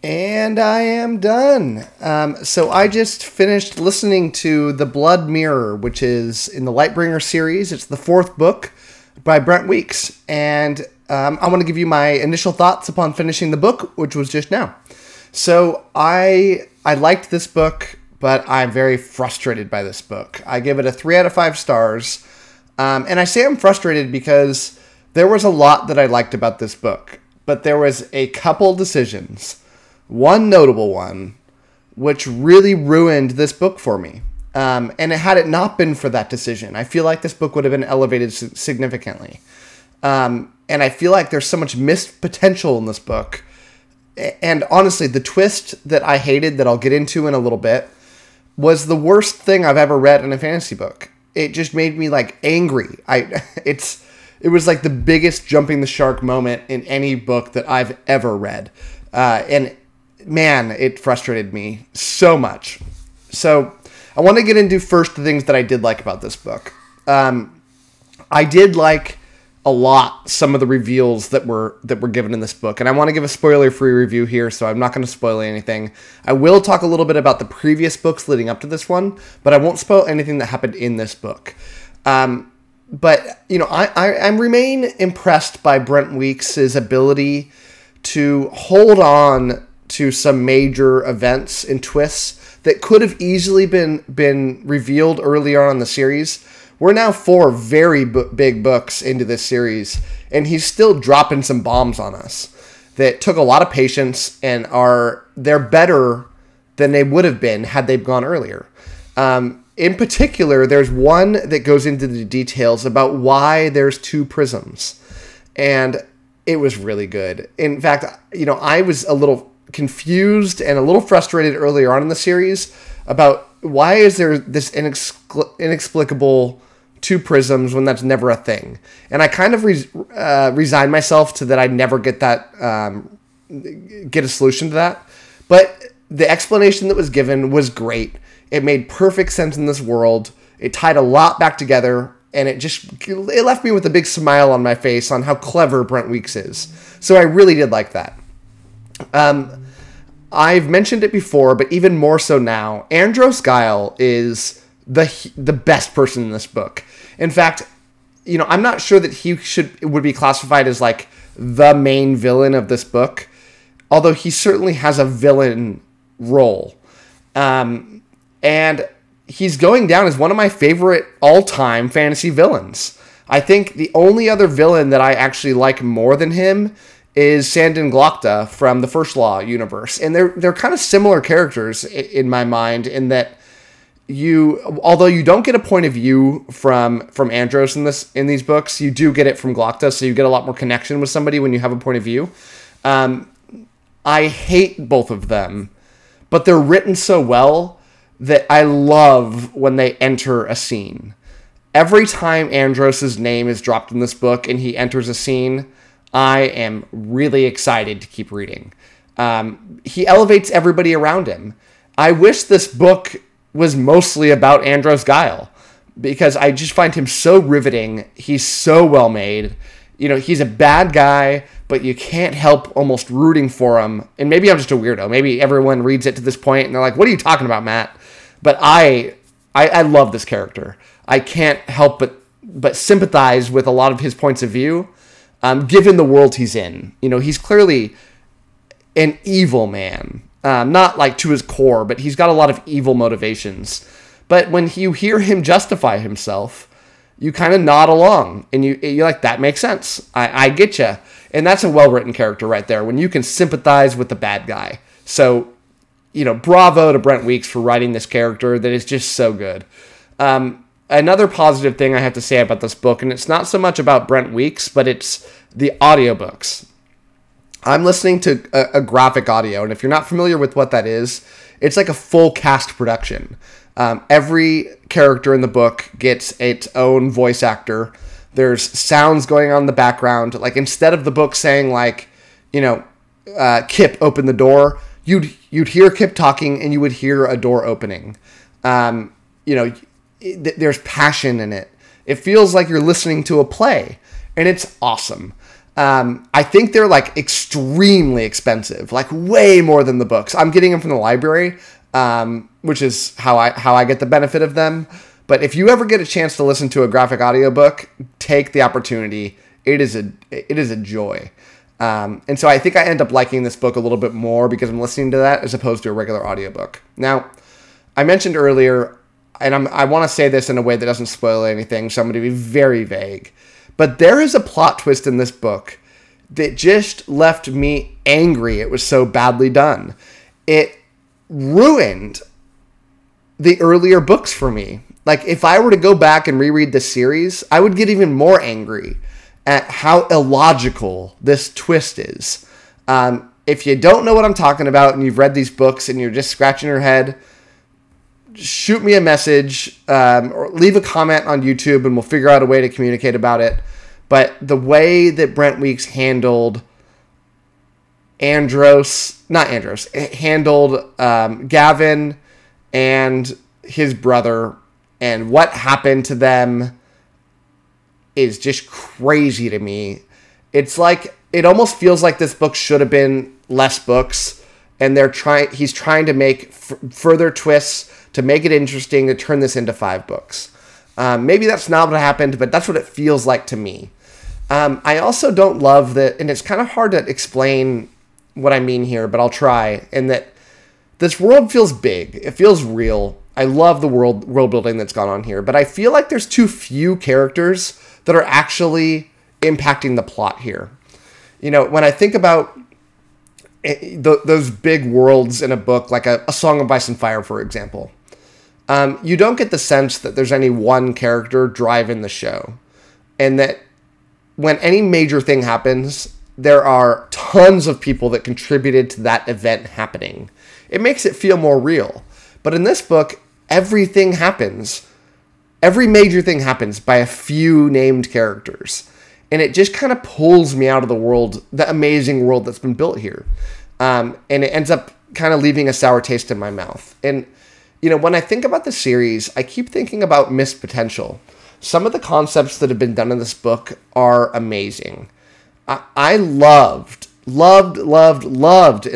And I am done. So I just finished listening to The Blood Mirror, which is in the Lightbringer series. It's the fourth book by Brent Weeks. And I want to give you my initial thoughts upon finishing the book, which was just now. So I liked this book, but I'm very frustrated by this book. I give it a 3 out of 5 stars. And I say I'm frustrated because there was a lot that I liked about this book. But there was a couple decisions, one notable one, which really ruined this book for me. And had it not been for that decision, I feel like this book would have been elevated significantly. And I feel like there's so much missed potential in this book. And honestly, the twist that I hated, that I'll get into in a little bit, was the worst thing I've ever read in a fantasy book. It just made me like angry. It was like the biggest jumping the shark moment in any book that I've ever read. And man, it frustrated me so much. So I want to get into first the things that I did like about this book. I did like a lot some of the reveals that were given in this book. And I want to give a spoiler-free review here, so I'm not going to spoil anything. I will talk a little bit about the previous books leading up to this one, but I won't spoil anything that happened in this book. But, you know, I remain impressed by Brent Weeks' ability to hold on to some major events and twists that could have easily been revealed earlier on in the series. We're now 4 very big books into this series, and he's still dropping some bombs on us that took a lot of patience and they're better than they would have been had they gone earlier. In particular, there's one that goes into the details about why there's 2 prisms. And it was really good. In fact, you know, I was a little confused and a little frustrated earlier on in the series about why is there this inexplicable 2 prisms when that's never a thing. And I kind of resigned myself to that I'd never get a solution to that. But the explanation that was given was great. It made perfect sense in this world. It tied a lot back together, and it left me with a big smile on my face on how clever Brent Weeks is. So I really did like that. I've mentioned it before, but even more so now, Andros is the best person in this book. In fact, you know, I'm not sure that he would be classified as like the main villain of this book, although he certainly has a villain role. And he's going down as one of my favorite all-time fantasy villains. I think the only other villain that I actually like more than him is Sandin Glokta from the First Law universe. And they're kind of similar characters in my mind in that although you don't get a point of view from Andros in these books, you do get it from Glokta, so you get a lot more connection with somebody when you have a point of view. I hate both of them, but they're written so well that I love when they enter a scene. Every time Andros' name is dropped in this book and he enters a scene, I am really excited to keep reading. He elevates everybody around him. I wish this book was mostly about Andros Guile, because I just find him so riveting. He's so well made. You know, he's a bad guy, but you can't help almost rooting for him. And maybe I'm just a weirdo. Maybe everyone reads it to this point and they're like, what are you talking about, Matt? But I love this character. I can't help but sympathize with a lot of his points of view, given the world he's in. You know, he's clearly an evil man. Not like to his core, but he's got a lot of evil motivations. But when you hear him justify himself, you kind of nod along, and you're like, that makes sense. I get you. And that's a well-written character right there, when you can sympathize with the bad guy. So, you know, bravo to Brent Weeks for writing this character that is just so good. Another positive thing I have to say about this book, and it's not so much about Brent Weeks, but it's the audiobooks. I'm listening to a graphic audio, and if you're not familiar with what that is, it's like a full cast production. Every character in the book gets its own voice actor. There's sounds going on in the background. Like, instead of the book saying, like, you know, Kip, open the door, you'd hear Kip talking, and you would hear a door opening. You know, there's passion in it. It feels like you're listening to a play, and it's awesome. I think they're like extremely expensive, like way more than the books. I'm getting them from the library, which is how I get the benefit of them. But if you ever get a chance to listen to a graphic audiobook, take the opportunity. It is a joy. And so I think I end up liking this book a little bit more because I'm listening to that as opposed to a regular audiobook. Now, I mentioned earlier, and I want to say this in a way that doesn't spoil anything, so I'm going to be very vague. But there is a plot twist in this book that just left me angry. It was so badly done. It ruined the earlier books for me. Like, if I were to go back and reread the series, I would get even more angry at how illogical this twist is. If you don't know what I'm talking about and you've read these books and you're just scratching your head, shoot me a message or leave a comment on YouTube and we'll figure out a way to communicate about it. But the way that Brent Weeks handled handled Gavin and his brother and what happened to them is just crazy to me. It's like, it almost feels like this book should have been less books, and he's trying to make further twists to make it interesting, to turn this into 5 books. Maybe that's not what happened, but that's what it feels like to me. I also don't love that, and it's kind of hard to explain what I mean here, but I'll try, in that this world feels big. It feels real. I love the world building that's gone on here, but I feel like there's too few characters that are actually impacting the plot here. You know, when I think about those big worlds in a book, like a Song of Ice and Fire, for example, you don't get the sense that there's any one character driving the show. And that when any major thing happens, there are tons of people that contributed to that event happening. It makes it feel more real. But in this book, everything happens. Every major thing happens by a few named characters. And it just kind of pulls me out of the world, the amazing world that's been built here. And it ends up kind of leaving a sour taste in my mouth. And, you know, when I think about the series, I keep thinking about missed potential. Some of the concepts that have been done in this book are amazing. I loved in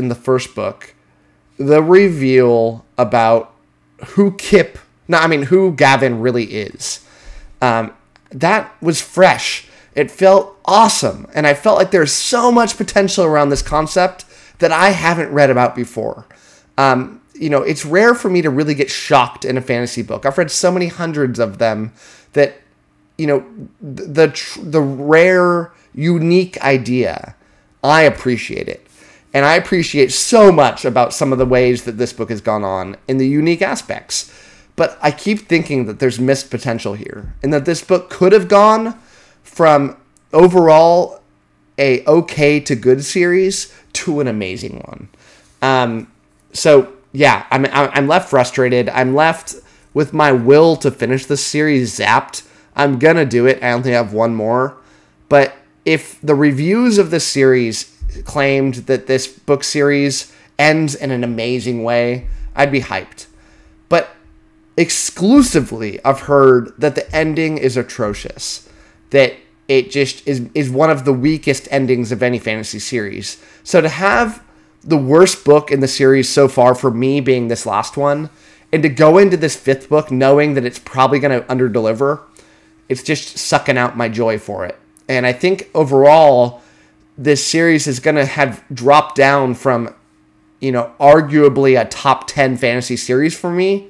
the first book the reveal about who Gavin really is. That was fresh. It felt awesome. And I felt like there's so much potential around this concept that I haven't read about before. You know, it's rare for me to really get shocked in a fantasy book. I've read so many hundreds of them that, you know, the rare, unique idea, I appreciate it. And I appreciate so much about some of the ways that this book has gone on in the unique aspects. But I keep thinking that there's missed potential here, and that this book could have gone from overall a okay to good series to an amazing one. So yeah, I'm left frustrated. I'm left with my will to finish this series zapped. I'm gonna do it. I only have one more. But if the reviews of this series claimed that this book series ends in an amazing way, I'd be hyped. But exclusively, I've heard that the ending is atrocious. That it just is one of the weakest endings of any fantasy series. So to have the worst book in the series so far for me being this last one, and to go into this 5th book knowing that it's probably going to underdeliver, it's just sucking out my joy for it. And I think overall, this series is going to have dropped down from, you know, arguably a top 10 fantasy series for me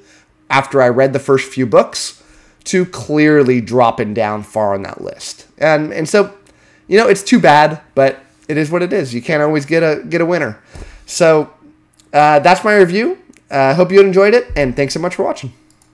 after I read the first few books, to clearly dropping down far on that list. And so, you know, it's too bad, but it is what it is. You can't always get a winner. So that's my review. I hope you enjoyed it, and thanks so much for watching.